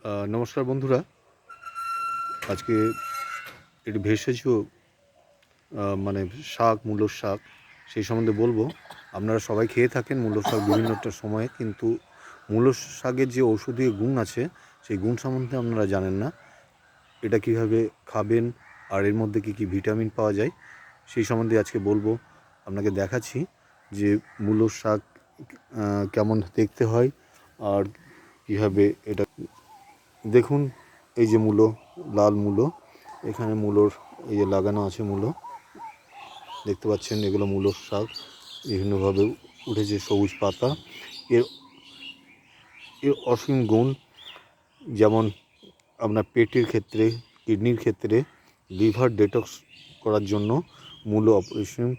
নমস্কার বন্ধুরা। আজকে একটু ভেষজ মানে শাক, মূলোর শাক সেই সম্বন্ধে বলবো। আপনারা সবাই খেয়ে থাকেন মূলোর শাক বিভিন্নটা সময়ে, কিন্তু মূলোর শাকের যে ঔষধীয় গুণ আছে সেই গুণ সম্বন্ধে আপনারা জানেন না। এটা কিভাবে খাবেন আর এর মধ্যে কী কী ভিটামিন পাওয়া যায় সেই সম্বন্ধে আজকে বলবো। আপনাকে দেখাচ্ছি যে মূলোর শাক কেমন দেখতে হয় আর কীভাবে এটা। দেখুন, এই যে মূলো, লাল মূলো, এখানে মূলোর এই যে লাগানো আছে মূলো, দেখতে পাচ্ছেন এগুলো মূলোর শাক, বিভিন্নভাবে উঠেছে সবুজ পাতা। এর এর অসীম গুণ, যেমন আপনার পেটের ক্ষেত্রে, কিডনির ক্ষেত্রে, লিভার ডেটক্স করার জন্য মূলো অপরিসীম।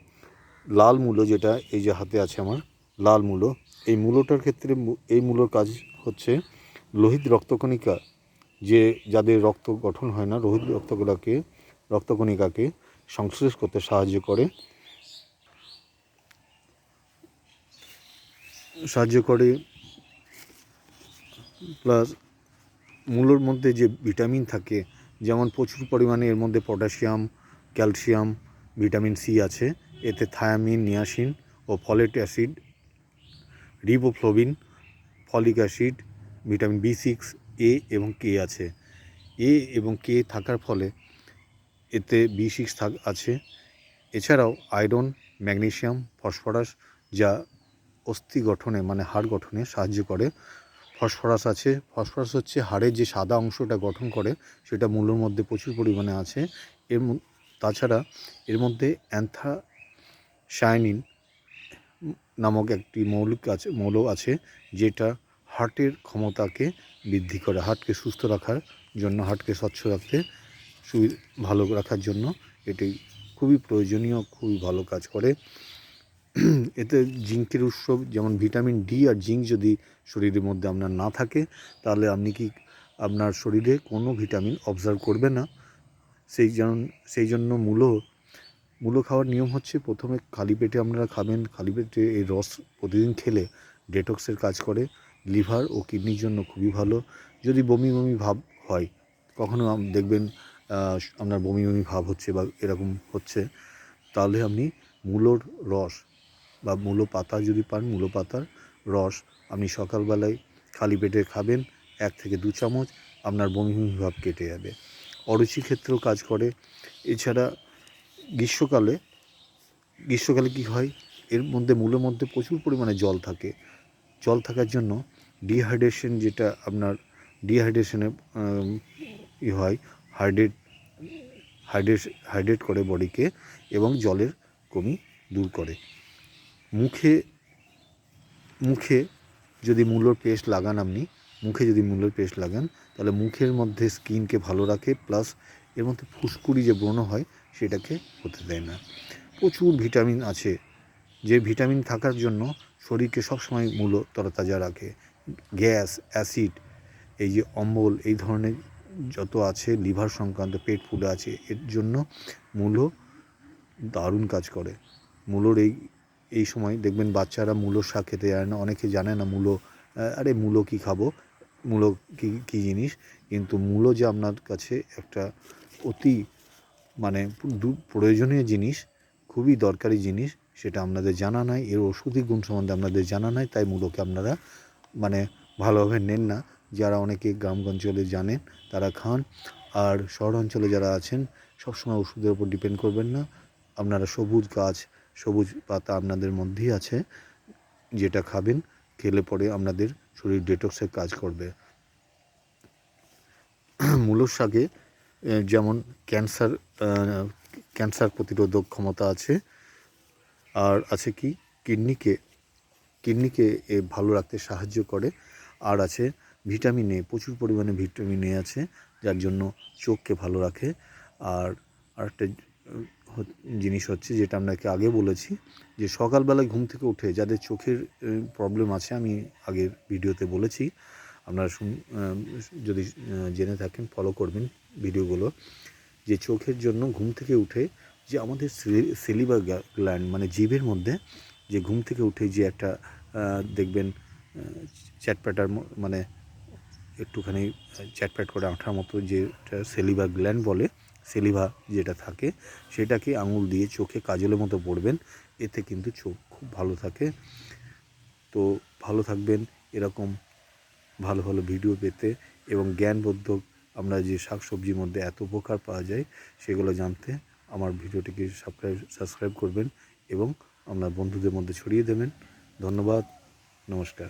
লাল মূলো, যেটা এই যে হাতে আছে আমার লাল মূলো, এই মূলোটার ক্ষেত্রে এই মূলোর কাজ হচ্ছে লোহিত রক্তকণিকা, যে যাদের রক্ত গঠন হয় না, লোহিত রক্তকণিকাকে সংশ্লেষ করতে সাহায্য করে। প্লাস মূলোর মধ্যে যে ভিটামিন থাকে, যেমন প্রচুর পরিমাণে এর মধ্যে পটাশিয়াম, ক্যালসিয়াম, ভিটামিন সি আছে। এতে থায়ামিন, নিয়াসিন ও folate acid, riboflavin, folic acid, vitamin B6, A এবং কে আছে। এ এবং কে থাকার ফলে এতে B6 আছে। এছাড়াও আয়রন, ম্যাগনেসিয়াম, ফসফরাস, যা অস্থি গঠনে মানে হাড় গঠনে সাহায্য করে। ফসফরাস আছে। ফসফরাস হচ্ছে হাড়ের যে সাদা অংশটা গঠন করে, সেটা মূলোর মধ্যে প্রচুর পরিমাণে আছে। তাছাড়া এর মধ্যে অ্যান্থাসায়ানিন নামক একটি মৌল আছে, যেটা হার্টের ক্ষমতাকে বৃদ্ধি করে, হার্টকে সুস্থ রাখার জন্য, হার্টকে স্বচ্ছ রাখতে, ভালো রাখার জন্য এটি খুবই প্রয়োজনীয়, খুবই ভালো কাজ করে। এতে জিঙ্কের উৎস, যেমন ভিটামিন ডি আর জিঙ্ক যদি শরীরের মধ্যে আপনার না থাকে, তাহলে আপনি আপনার শরীরে কোনো ভিটামিন অবজার্ভ করবে না। সেই জন্য মূলো খাওয়ার নিয়ম হচ্ছে, প্রথমে খালি পেটে আপনারা খাবেন। খালি পেটে এই রস প্রতিদিন খেলে ডেটক্সের কাজ করে, লিভার ও কিডনির জন্য খুবই ভালো। যদি বমি বমি ভাব হয়, কখনো দেখবেন আপনার বমি বমি ভাব হচ্ছে বা এরকম হচ্ছে, তাহলে আপনি মূলোর রস বা মূলো পাতা যদি পান, মূলো পাতার রস আপনি সকালবেলায় খালি পেটে খাবেন, 1 থেকে 2 চামচ, আপনার বমি বমি ভাব কেটে যাবে। অরুচির ক্ষেত্রেও কাজ করে। এছাড়া গ্রীষ্মকালে কী হয়, এর মধ্যে মূলের মধ্যে প্রচুর পরিমাণে জল থাকে। জল থাকার জন্য ডিহাইড্রেশন, যেটা আপনার ডিহাইড্রেশনে হয়, হাইড্রেট করে বডিকে এবং জলের কমি দূর করে। মুখে যদি মূলোর পেস্ট লাগান, তাহলে মুখের মধ্যে স্কিনকে ভালো রাখে, প্লাস এর মধ্যে ফুসকুড়ি যে ব্রণ হয় সেটাকে হতে দেয় না। প্রচুর ভিটামিন আছে, যে ভিটামিন থাকার জন্য শরীরকে সবসময় মূলো তরতাজা রাখে। গ্যাস, অ্যাসিড, এই যে অম্বল, এই ধরনের যত আছে, লিভার সংক্রান্ত, পেট ফুলে আছে, এর জন্য মূলো দারুণ কাজ করে। মূলোর এই সময় দেখবেন বাচ্চারা মূলোর শাক খেতে জানে না, অনেকে জানে না আরে মূলো কী খাবো, মূলো কী জিনিস। কিন্তু মূলো যে আপনার কাছে একটা অতি প্রয়োজনীয় জিনিস, খুবই দরকারি জিনিস, সেটা আপনাদের জানা নাই। এর ওষুধি গুণ সম্বন্ধে আপনাদের জানা নাই, তাই মূলোকে আপনারা ভালোভাবে নেন না। যারা অনেকে গ্রামগঞ্জলে জানেন তারা খান, আর শহর অঞ্চলে যারা আছেন সবসময় ওষুধের উপর ডিপেন্ড করবেন না। আপনারা সবুজ গাছ, সবুজ পাতা আপনাদের মধ্যেই আছে, যেটা খাবেন, খেলে পরে আপনাদের শরীর ডেটক্সের কাজ করবে। মূলোর শাকে যেমন ক্যান্সার প্রতিরোধক ক্ষমতা আছে, আর আছে কি কিডনিকে ভালো রাখতে সাহায্য করে, আর আছে ভিটামিন এ, প্রচুর পরিমাণে ভিটামিন এ আছে, যার জন্য চোখকে ভালো রাখে। আর আরেকটা জিনিস হচ্ছে, যেটা আপনাকে আগে বলেছি, যে সকালবেলায় ঘুম থেকে উঠে যাদের চোখের প্রবলেম আছে, আমি আগের ভিডিওতে বলেছি, আপনারা যদি জেনে থাকেন ফলো করবেন ভিডিওগুলো, যে চোখের জন্য ঘুম থেকে উঠে যে আমাদের সেলিভার গ্ল্যান্ড মানে জিভের মধ্যে, যে ঘুম থেকে উঠে যে একটা দেখবেন চ্যাটপ্যাটার একটুখানি চ্যাটপ্যাট করে আঠার মতো যেটা সেলিভা গ্ল্যান্ড বলে, সেলিভা যেটা থাকে, সেটাকে আঙুল দিয়ে চোখে কাজলের মতো পড়বেন। এতে কিন্তু চোখ খুব ভালো থাকে। তো ভালো থাকবেন এরকম ভালো ভালো ভিডিও পেতে, এবং জ্ঞানবর্ধক আমরা যে শাকসবজির মধ্যে এত উপকার পাওয়া যায় সেগুলো জানতে আমার ভিডিওটিকে সাবস্ক্রাইব করবেন এবং আপনার বন্ধুদের মধ্যে ছড়িয়ে দেবেন। ধন্যবাদ, নমস্কার।